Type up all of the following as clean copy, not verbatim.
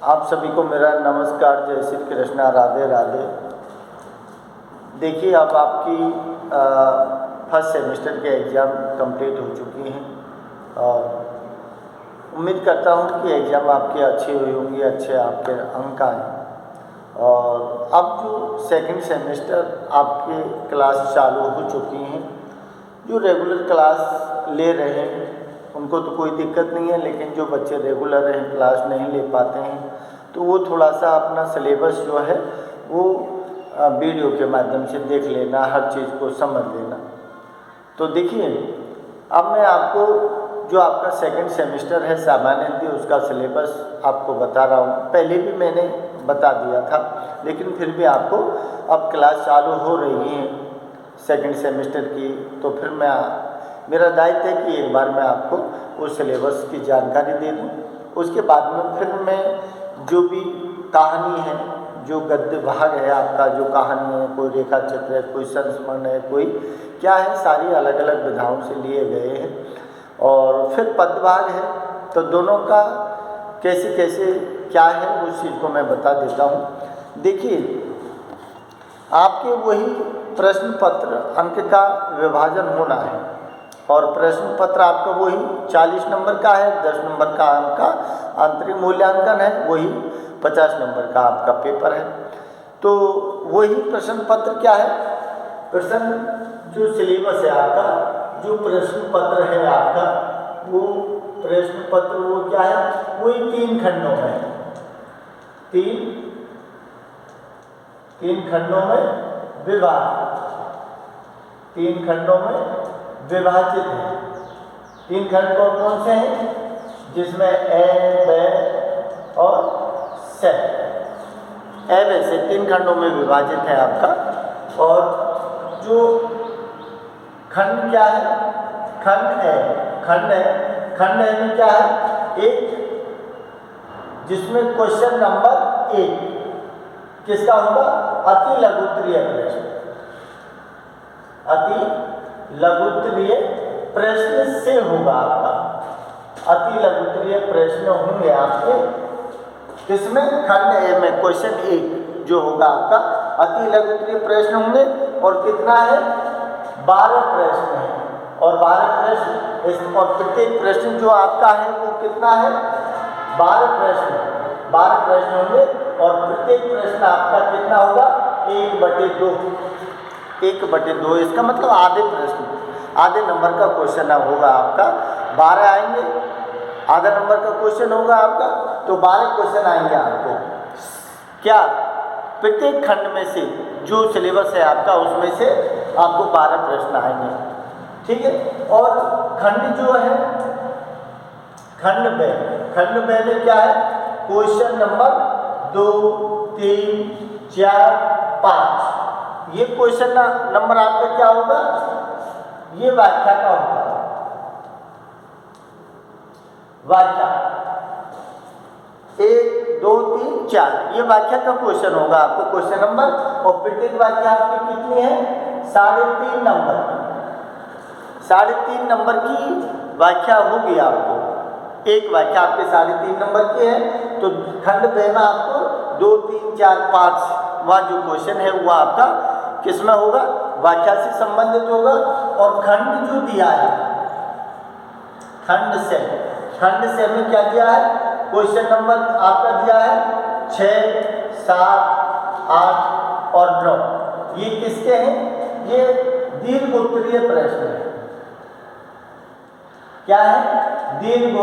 आप सभी को मेरा नमस्कार, जय श्री कृष्णा, राधे राधे। देखिए, अब आपकी फर्स्ट सेमेस्टर के एग्ज़ाम कंप्लीट हो चुकी हैं और उम्मीद करता हूं कि एग्ज़ाम आपके अच्छे हुए होंगे, अच्छे आपके अंक आए। और अब जो सेकंड सेमेस्टर आपके क्लास चालू हो चुकी हैं, जो रेगुलर क्लास ले रहे हैं उनको तो कोई दिक्कत नहीं है, लेकिन जो बच्चे रेगुलर हैं, क्लास नहीं ले पाते हैं, तो वो थोड़ा सा अपना सिलेबस जो है वो वीडियो के माध्यम से देख लेना, हर चीज़ को समझ लेना। तो देखिए, अब मैं आपको जो आपका सेकंड सेमेस्टर है सामान्य हिंदी, उसका सिलेबस आपको बता रहा हूँ। पहले भी मैंने बता दिया था, लेकिन फिर भी आपको अब क्लास चालू हो रही है सेकंड सेमेस्टर की, तो फिर मेरा दायित्व है कि एक बार मैं आपको उस सिलेबस की जानकारी दे दूँ। उसके बाद में फिर मैं जो भी कहानी है, जो गद्य भाग है आपका, जो कहानी है, कोई रेखा चित्र है, कोई संस्मरण है, कोई क्या है, सारी अलग अलग विधाओं से लिए गए हैं। और फिर पद भाग है, तो दोनों का कैसे कैसे क्या है उस चीज़ को मैं बता देता हूँ। देखिए, आपके वही प्रश्न पत्र अंक का विभाजन होना है और प्रश्न पत्र आपका वही 40 नंबर का है, 10 नंबर का अंक का आंतरिक मूल्यांकन है, वही 50 नंबर का आपका पेपर है। तो वही प्रश्न पत्र क्या है, प्रश्न जो सिलेबस है आपका, जो प्रश्न पत्र है आपका, वो प्रश्न पत्र वो क्या है, वही 3 खंडों में, तीन खंडों में तीन खंडों में विभाजित है। 3 खंड कौन से हैं, जिसमें ए, ब और से, ए ब से 3 खंडों में विभाजित है आपका। और जो खंड क्या है, खंड ए में क्या है, एक जिसमें क्वेश्चन नंबर 1 किसका होगा, अति लघुत्तरीय प्रश्न, अति लघुत्तरीय प्रश्न से होगा आपका। अति लघुत्तरीय प्रश्न होंगे आपके, किसमें, खंड ए में क्वेश्चन 1 जो होगा आपका अति लघुत्तरीय प्रश्न होंगे। और कितना है, 12 प्रश्न है। और 12 प्रश्न, और प्रत्येक प्रश्न जो आपका है वो कितना है, 12 प्रश्न होंगे। और प्रत्येक प्रश्न आपका कितना होगा, 1/2, इसका मतलब आधे प्रश्न, आधे नंबर का क्वेश्चन होगा आपका। 12 आएंगे, आधा नंबर का क्वेश्चन होगा आपका, तो 12 क्वेश्चन आएंगे आपको। क्या, प्रत्येक खंड में से जो सिलेबस है आपका उसमें से आपको 12 प्रश्न आएंगे, ठीक है। और खंड जो है, खंड ब में क्या है, क्वेश्चन नंबर 2, 3, 4, 5, ये क्वेश्चन नंबर आपका क्या होगा, ये व्याख्या का होगा, व्याख्या 1, 2, 3, 4, ये व्याख्या का क्वेश्चन होगा आपको, क्वेश्चन नंबर। और प्रत्येक व्याख्या आपकी कितनी है, 3.5 नंबर, 3.5 नंबर की व्याख्या होगी आपको। एक व्याख्या आपके 3.5 नंबर की है, तो खंड ब में आपको 2, 3, 4, 5 वहाँ जो क्वेश्चन है वो आपका किसमें होगा, व्याख्या से संबंधित होगा। और खंड जो दिया है, खंड से में क्या दिया है, क्वेश्चन नंबर आपका दिया है 6, 7, 8 और 9, ये किसके हैं, ये दीर्घ उत्तरीय प्रश्न है। क्या है, दीर्घ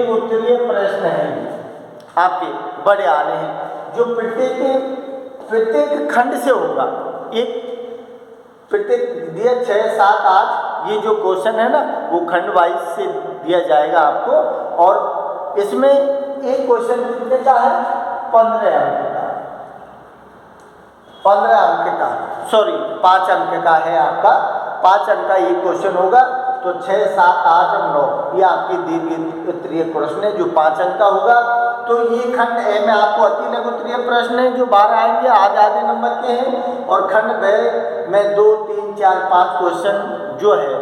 उत्तरीय प्रश्न है आपके, बड़े आने हैं, जो प्रत्येक खंड से होगा। एक प्रत्येक दिया 6, 7, 8, ये जो क्वेश्चन है ना वो खंड वाइज से दिया जाएगा आपको। और इसमें एक क्वेश्चन कितने का है, 15 अंक का, 5 अंक का है आपका, 5 अंक का ये क्वेश्चन होगा। तो 6, 7, 8 और 9 ये आपकी दीर्घ उत्तरीय प्रश्न है जो 5 अंक का होगा। तो ये खंड ए में आपको अति लघु उत्तरीय प्रश्न है जो 12 आएंगे, आधे नंबर के हैं। और खंड ब में 2, 3, 4, 5 क्वेश्चन जो है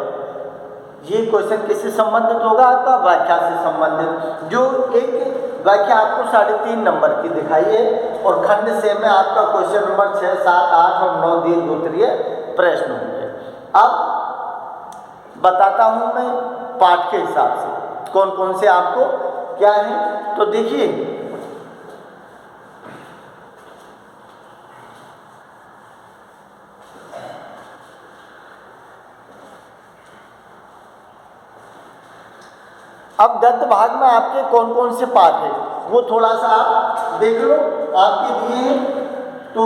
ये क्वेश्चन किससे संबंधित होगा, आपका व्याख्या से संबंधित, जो एक व्याख्या आपको 3.5 नंबर की दिखाई है और खंड से में आपका क्वेश्चन नंबर 6, 7, 8 और 9 दीर्घ उत्तरीय प्रश्न होंगे। अब बताता हूं मैं पाठ के हिसाब से कौन कौन से आपको क्या है। तो देखिए, अब गद्य भाग में आपके कौन कौन से पाठ है वो थोड़ा सा आप देख लो, आपके दिए हैं। तो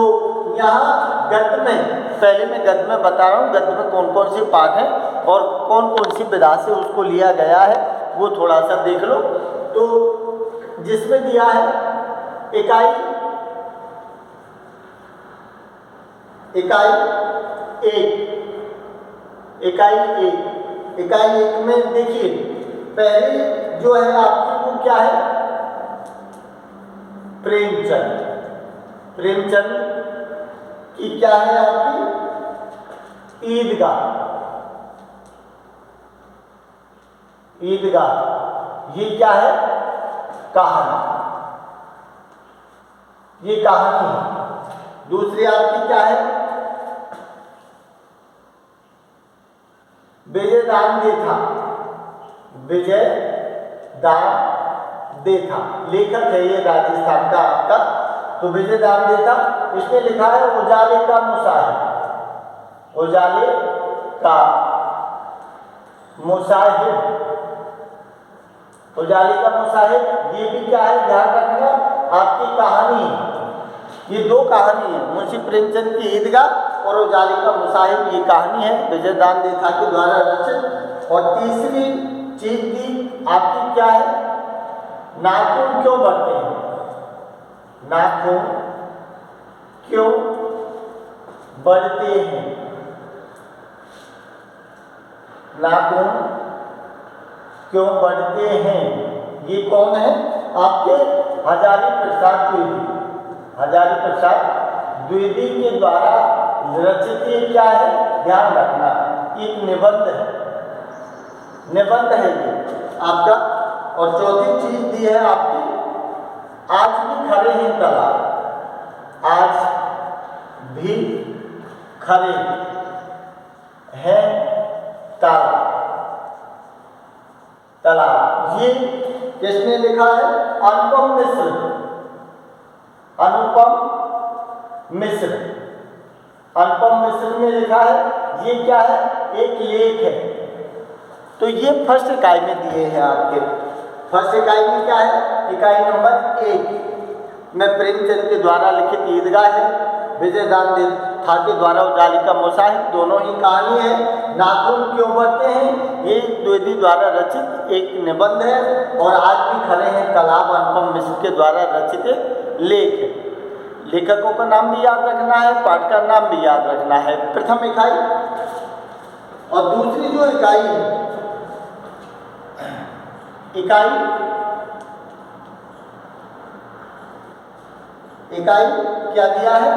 यहाँ गद्य में, पहले मैं गद्य में बता रहा हूँ गद्य में कौन कौन से पाठ हैं और कौन कौन सी विधा से उसको लिया गया है वो थोड़ा सा देख लो। तो जिसमें दिया है इकाई एक में देखिए पहली जो है आपकी वो क्या है, प्रेमचंद की क्या है आपकी ईदगाह, ये क्या है कहानी, ये कहानी है। दूसरी आपकी क्या है विजयदान देथा, लेखक है ये राजस्थान का आपका। तो विजयदान देथा, इसने लिखा है उजाले का मुसाहिब, ये भी क्या है ध्यान रखना आपकी कहानी है। ये दो कहानी है, मुंशी प्रेमचंद की ईदगाह और उजाले का मुसाहिब, ये कहानी है विजयदान देथा के द्वारा रचित। और तीसरी चीज की आपकी क्या है, नाखून क्यों बढ़ते हैं, नाखून क्यों बढ़ते हैं, नाखून क्यों बढ़ते हैं, ये कौन है आपके हजारी प्रसाद द्विवेदी के द्वारा रचित क्या है ध्यान रखना, एक निबंध है ये आपका। और चौथी चीज दी है आपकी आज भी खड़े हैं तालाब, आज भी खड़े हैं तालाब, ये किसने लिखा है, अनुपम मिश्र ने लिखा है। ये क्या है, एक लेख है। तो ये फर्स्ट इकाई में दिए हैं आपके। फर्स्ट इकाई में क्या है, इकाई नंबर 1 में प्रेमचंद के द्वारा लिखित ईदगाह है, विजयदान देथा के द्वारा उजाले का मुसाहिब, दोनों ही कहानी है। नाखून क्यों बढ़ते हैं, ये द्विवेदी द्वारा रचित एक निबंध है। और आज भी खड़े हैं तालाब, अनुपम मिश्र के द्वारा रचित एक लेख है। लेखकों का नाम भी याद रखना है, पाठ का नाम भी याद रखना है, प्रथम इकाई। और दूसरी जो इकाई है, इकाई क्या दिया है,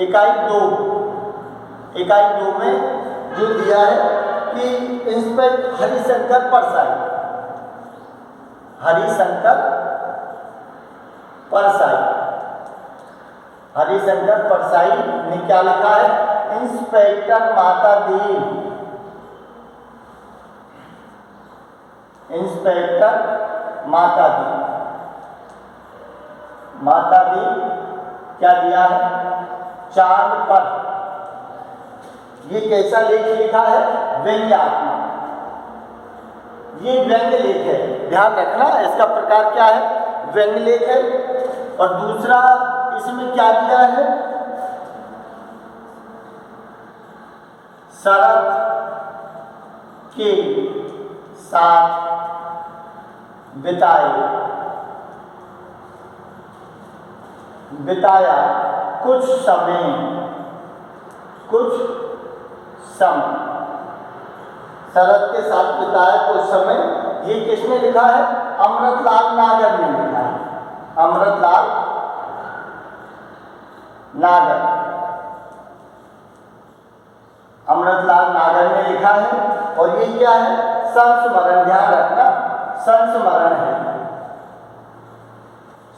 इकाई 2 में जो दिया है कि इंस्पेक्टर हरिशंकर परसाई ने क्या लिखा है, इंस्पेक्टर माता दी क्या दिया है, चांद पर। ये कैसा लेख लिखा है, व्यंग्यात्मक, ये व्यंग्य लेख है, ध्यान रखना इसका प्रकार क्या है, व्यंग्य लेख है। और दूसरा इसमें क्या दिया है, शरद के साथ बिताया कुछ समय, शरद के साथ बिताया कुछ समय, ये किसने लिखा है, अमृतलाल नागर ने लिखा है, अमृतलाल नागर ने लिखा है। और ये क्या है, संस्मरण, ध्यान रखना संस्मरण है,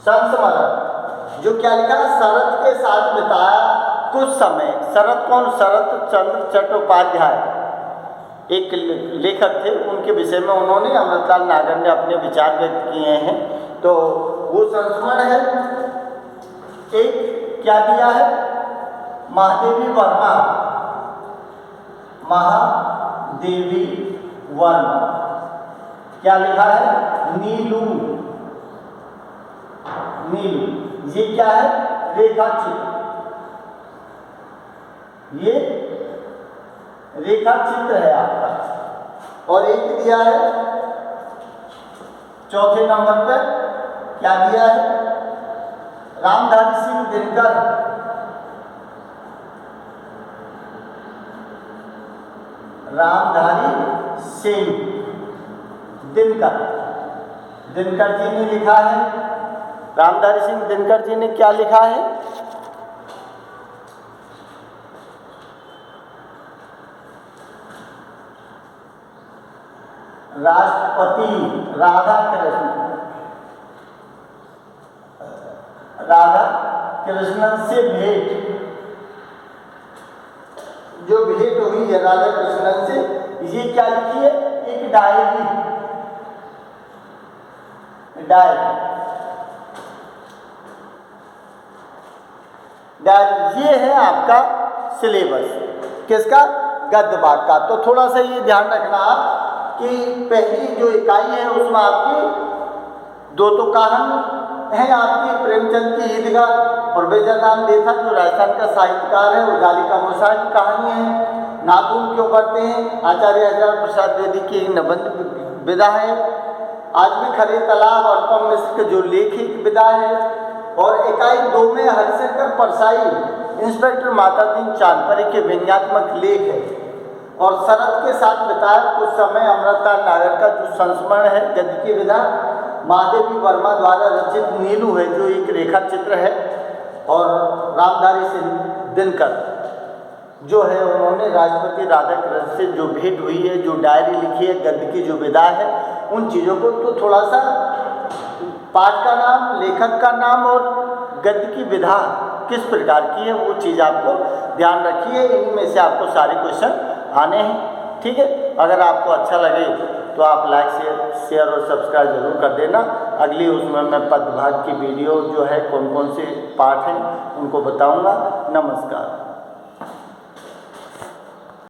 संस्मरण, जो क्या लिखा, शरद के साथ बिताया कुछ समय। शरद कौन, शरद चंद्र चट्टोपाध्याय एक लेखक थे, उनके विषय में उन्होंने अमृतलाल नागर ने अपने विचार व्यक्त किए हैं। तो वो संस्मरण है। एक क्या दिया है, महादेवी वर्मा, महादेवी वर्मा, क्या लिखा है, नीलू, नीलू, ये क्या है, रेखा चित्र, ये रेखा चित्र है आपका। और एक दिया है चौथे नंबर पर, क्या दिया है, रामधारी सिंह दिनकर, रामधारी सिंह दिनकर, दिनकर जी ने लिखा है, रामधारी सिंह दिनकर जी ने क्या लिखा है, राष्ट्रपति राधा कृष्णन से भेंट, जो भेंट हुई है राधा कृष्णन से, ये क्या लिखी है, एक डायरी, डायरी, ये है आपका सिलेबस, किसका, गद्य पाठ का। तो थोड़ा सा ये ध्यान रखना आप कि पहली जो इकाई है उसमें आपकी दो तो कहानी है आपकी, प्रेमचंद की ईदगाह और बेजादान देखा जो राजस्थान का साहित्यकार है, उजाली का मुसाह की कहानी है। नाखून क्यों करते हैं, आचार्य हजारा प्रसाद द्विवेदी की एक निबंध विधा है। आज भी खरे तालाब अनुपम मिश्र के जो लेख एक विधा है। और इकाई 2 में हरिशंकर परसाई इंस्पेक्टर मातादीन चांदपरी के व्यंग्यात्मक लेख है। और शरद के साथ बिताया कुछ समय अमृतलाल नागर का जो संस्मरण है, गद्य की विधा, महादेवी वर्मा द्वारा रचित नीलू है जो एक रेखा चित्र है। और रामधारी सिंह दिनकर जो है उन्होंने राष्ट्रपति राधा कृष्ण से जो भेंट हुई है, जो डायरी लिखी है, गद्य की जो विधा है, उन चीज़ों को तो थोड़ा सा पाठ का नाम, लेखक का नाम और गद्य की विधा किस प्रकार की है वो चीज़ आपको ध्यान रखिए। इन्हीं में से आपको सारे क्वेश्चन आने हैं, ठीक है। अगर आपको अच्छा लगे तो आप लाइक शेयर और सब्सक्राइब जरूर कर देना। अगली उसमें मैं पदभाग की वीडियो जो है कौन कौन से पाठ हैं उनको बताऊंगा। नमस्कार।